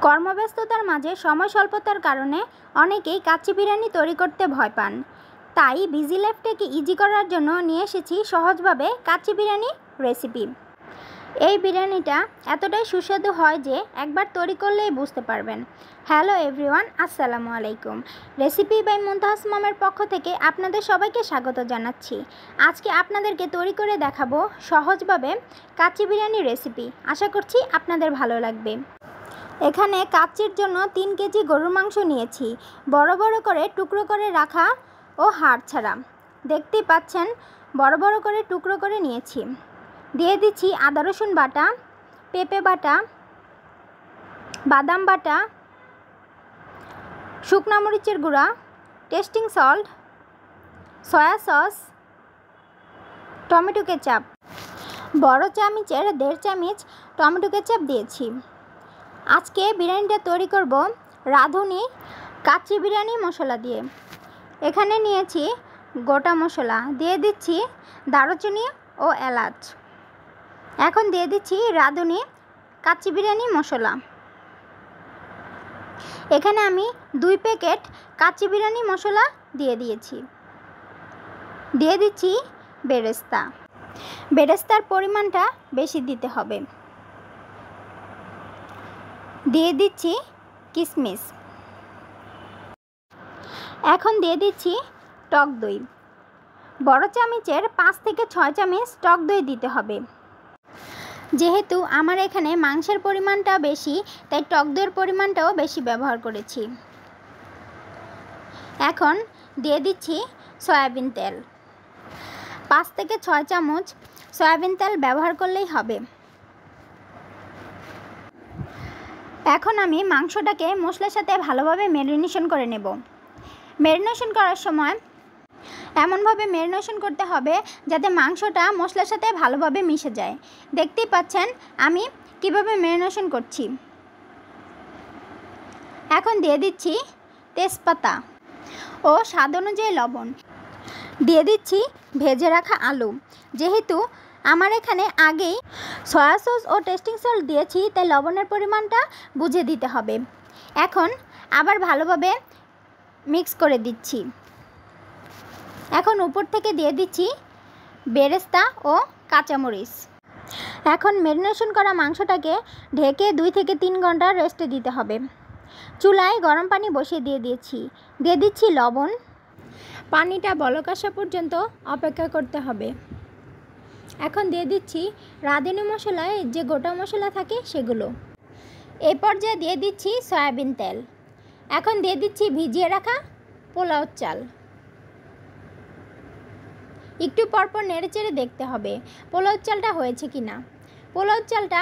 কর্মব্যস্ততার মাঝে সময় স্বল্পতার কারণে অনেকেই কাচ্চি বিরিয়ানি তৈরি করতে ভয় পান। তাই বিজি লাইফটাকে ইজি করার জন্য নিয়ে এসেছি সহজভাবে কাচ্চি বিরিয়ানি রেসিপি। এই বিরিয়ানিটা এতটাই সুস্বাদু হয় যে একবার তৈরি করলেই বুঝতে পারবেন। হ্যালো এভরিওয়ান, আসসালামু আলাইকুম। রেসিপি বাই মুনতাহাস মমের পক্ষ থেকে আপনাদের সবাইকে স্বাগত জানাচ্ছি। আজকে আপনাদেরকে তৈরি করে দেখাবো সহজভাবে কাচ্চি বিরিয়ানি রেসিপি। আশা করছি আপনাদের ভালো লাগবে। এখানে কাচ্চির জন্য 3 কেজি গরুর মাংস নিয়েছি, বড় বড় করে টুকরো করে রাখা ও হাড় ছাড়া। দেখতেই পাচ্ছেন বড় বড় করে টুকরো করে নিয়েছি। দিয়ে দিচ্ছি আদা রসুন বাটা, পেঁপে বাটা, বাদাম বাটা, শুকনো মরিচের গুঁড়া, testing salt, soya sauce, tomato ketchup. বড় চামচের 1.5 চামচ টমেটো কেচাপ দিয়েছি। আজকে বিরিয়ানিটা তৈরি করব রাঁধুনি কাচ্চি বিরিয়ানি মশলা দিয়ে। এখানে নিয়েছি গোটা মশলা, দিয়ে দিচ্ছি দারুচিনি ও এলাচ। এখন দিয়ে দিচ্ছি রাঁধুনি কাচ্চি বিরিয়ানি মশলা। এখানে আমি 2 প্যাকেট কাচ্চি বিরিয়ানি মশলা দিয়ে দিয়েছি। দিয়ে দিচ্ছি বেরেস্তা। বেরেস্তার পরিমাণটা বেশি দিতে হবে। দিয়ে দিচ্ছি কিশমিশ। এখন দিয়ে দিচ্ছি টক দই। বড় চামচের 5 থেকে 6 চামচ টক দই দিতে হবে। যেহেতু আমার এখানে মাংসের পরিমাণটা বেশি, তাই টক দইয়ের পরিমাণটাও বেশি ব্যবহার করেছি। এখন দিয়ে দিচ্ছি সয়াবিন তেল। 5 থেকে 6 চামচ সয়াবিন তেল ব্যবহার করলেই হবে। এখন আমি মাংসটাকে মশলার সাথে ভালোভাবে ম্যারিনেশন করে নেব। ম্যারিনেশন করার সময় এমনভাবে ম্যারিনেশন করতে হবে যাতে মাংসটা মশলার সাথে ভালোভাবে মিশে যায়। দেখতেই পাচ্ছেন আমি কিভাবে ম্যারিনেশন করছি। এখন দিয়ে দিচ্ছি তেজপাতা ও স্বাদ অনুযায়ী লবণ। দিয়ে দিচ্ছি ভেজে রাখা আলু। যেহেতু আমার এখানে আগেই সয়া সস ও টেস্টিং সল্ট দিয়েছি, তাই লবণের পরিমাণটা বুঝে দিতে হবে। এখন আবার ভালোভাবে মিক্স করে দিচ্ছি। এখন উপর থেকে দিয়ে দিচ্ছি বেরেস্তা ও কাঁচামরিচ। এখন ম্যারিনেশন করা মাংসটাকে ঢেকে 2 থেকে 3 ঘন্টা রেস্টে দিতে হবে। চুলায় গরম পানি বসিয়ে দিয়েছি। দিয়ে দিচ্ছি লবণ। পানিটা বলক আসা পর্যন্ত অপেক্ষা করতে হবে। এখন দিয়ে দিচ্ছি রাঁধুনি মশলায় যে গোটা মশলা থাকে সেগুলো। এই পর্যায়ে দিয়ে দিচ্ছি সয়াবিন তেল। এখন দিয়ে দিচ্ছি ভিজিয়ে রাখা পোলাও চাল। একটু পরপর নেড়েচেড়ে দেখতে হবে পোলাও চালটা হয়েছে কি না। পোলাও চালটা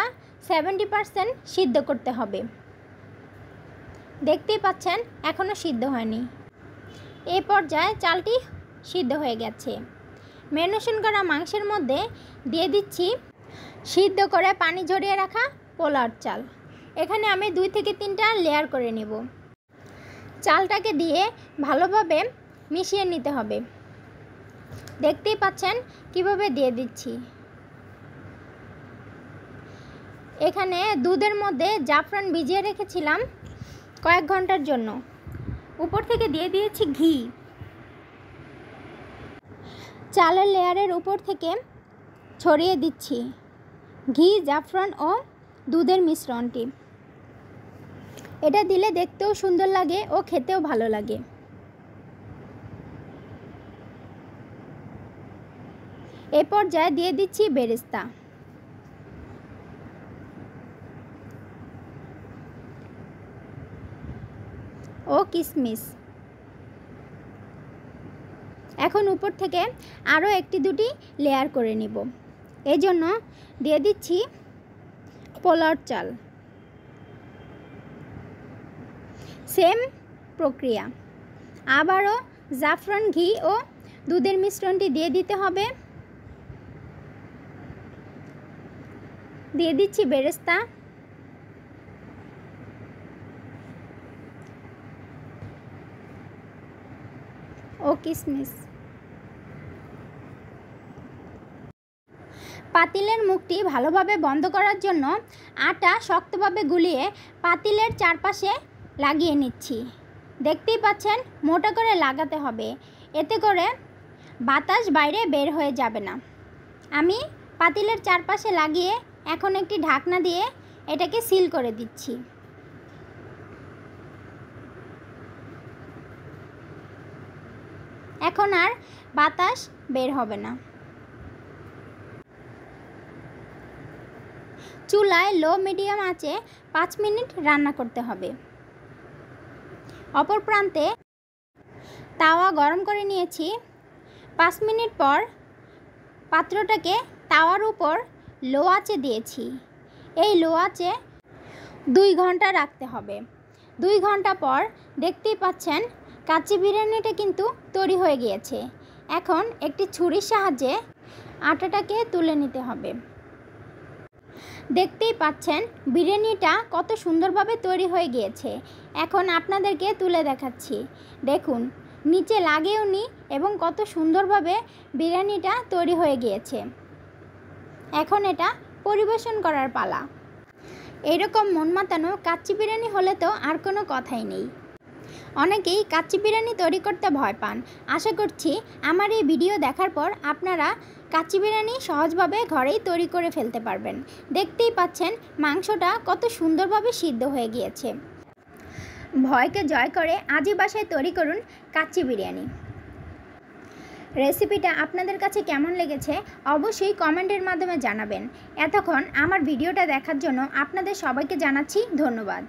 70% সিদ্ধ করতে হবে। দেখতেই পাচ্ছেন এখনও সিদ্ধ হয়নি। এই পর্যায়ে চালটি সিদ্ধ হয়ে গেছে। ম্যারিনেশন করা মাংসের মধ্যে দিয়ে দিচ্ছি সিদ্ধ করে পানি ঝরিয়ে রাখা পোলাওর চাল। এখানে আমি 2 থেকে 3টা লেয়ার করে নেব। চালটাকে দিয়ে ভালোভাবে মিশিয়ে নিতে হবে। দেখতেই পাচ্ছেন কিভাবে দিয়ে দিচ্ছি। এখানে দুধের মধ্যে জাফরান ভিজিয়ে রেখেছিলাম কয়েক ঘন্টার জন্য। উপর থেকে দিয়ে দিয়েছি ঘি। চালের লেয়ারের উপর থেকে ছড়িয়ে দিচ্ছি ঘি, জাফরান ও দুধের মিশ্রণটি। এটা দিলে দেখতেও সুন্দর লাগে ও খেতেও ভালো লাগে। এই পর্যায়ে দিয়ে দিচ্ছি বেরেস্তা ও কিশমিশ। এখন উপর থেকে আরও 1-2টি লেয়ার করে নিব। এই জন্য দিয়ে দিচ্ছি পোলাওর চাল। সেম প্রক্রিয়া। আবারও জাফরান, ঘি ও দুধের মিশ্রণটি দিয়ে দিতে হবে। দিয়ে দিচ্ছি বেরেস্তা ও কিশমিশ। পাতিলের মুখটি ভালোভাবে বন্ধ করার জন্য আটা শক্তভাবে গুলিয়ে পাতিলের চারপাশে লাগিয়ে নিচ্ছি। দেখতেই পাচ্ছেন মোটা করে লাগাতে হবে, এতে করে বাতাস বাইরে বের হয়ে যাবে না। আমি পাতিলের চারপাশে লাগিয়ে এখন একটি ঢাকনা দিয়ে এটাকে সিল করে দিচ্ছি। এখন আর বাতাস বের হবে না। চুলায় লো মিডিয়াম আঁচে 5 মিনিট রান্না করতে হবে। অপর প্রান্তে তাওয়া গরম করে নিয়েছি। 5 মিনিট পর পাত্রটাকে তাওয়ার উপর লো আঁচে দিয়েছি। এই লো আঁচে 2 ঘন্টা রাখতে হবে। 2 ঘন্টা পর দেখতেই পাচ্ছেন কাচ্চি বিরিয়ানিটা কিন্তু তৈরি হয়ে গিয়েছে। এখন একটি ছুরির সাহায্যে আটাটাকে তুলে নিতে হবে। দেখতেই পাচ্ছেন বিরিয়ানিটা কত সুন্দরভাবে তৈরি হয়ে গিয়েছে। এখন আপনাদেরকে তুলে দেখাচ্ছি। দেখুন নিচে লাগেওনি এবং কত সুন্দরভাবে বিরিয়ানিটা তৈরি হয়ে গিয়েছে। এখন এটা পরিবেশন করার পালা। এরকম মন মাতানো কাচ্চি বিরিয়ানি হলে তো আর কোনো কথাই নেই। অনেকেই কাচ্চি বিরিয়ানি তৈরি করতে ভয় পান। আশা করছি আমার এই ভিডিও দেখার পর আপনারা কাচ্চি বিরিয়ানি সহজভাবে ঘরেই তৈরি করে ফেলতে পারবেন। দেখতেই পাচ্ছেন মাংসটা কত সুন্দরভাবে সিদ্ধ হয়ে গিয়েছে। ভয়কে জয় করে আজই বাসায় তৈরি করুন কাচ্চি বিরিয়ানি। রেসিপিটা আপনাদের কাছে কেমন লেগেছে অবশ্যই কমেন্টের মাধ্যমে জানাবেন। এতক্ষণ আমার ভিডিওটা দেখার জন্য আপনাদের সবাইকে জানাচ্ছি ধন্যবাদ।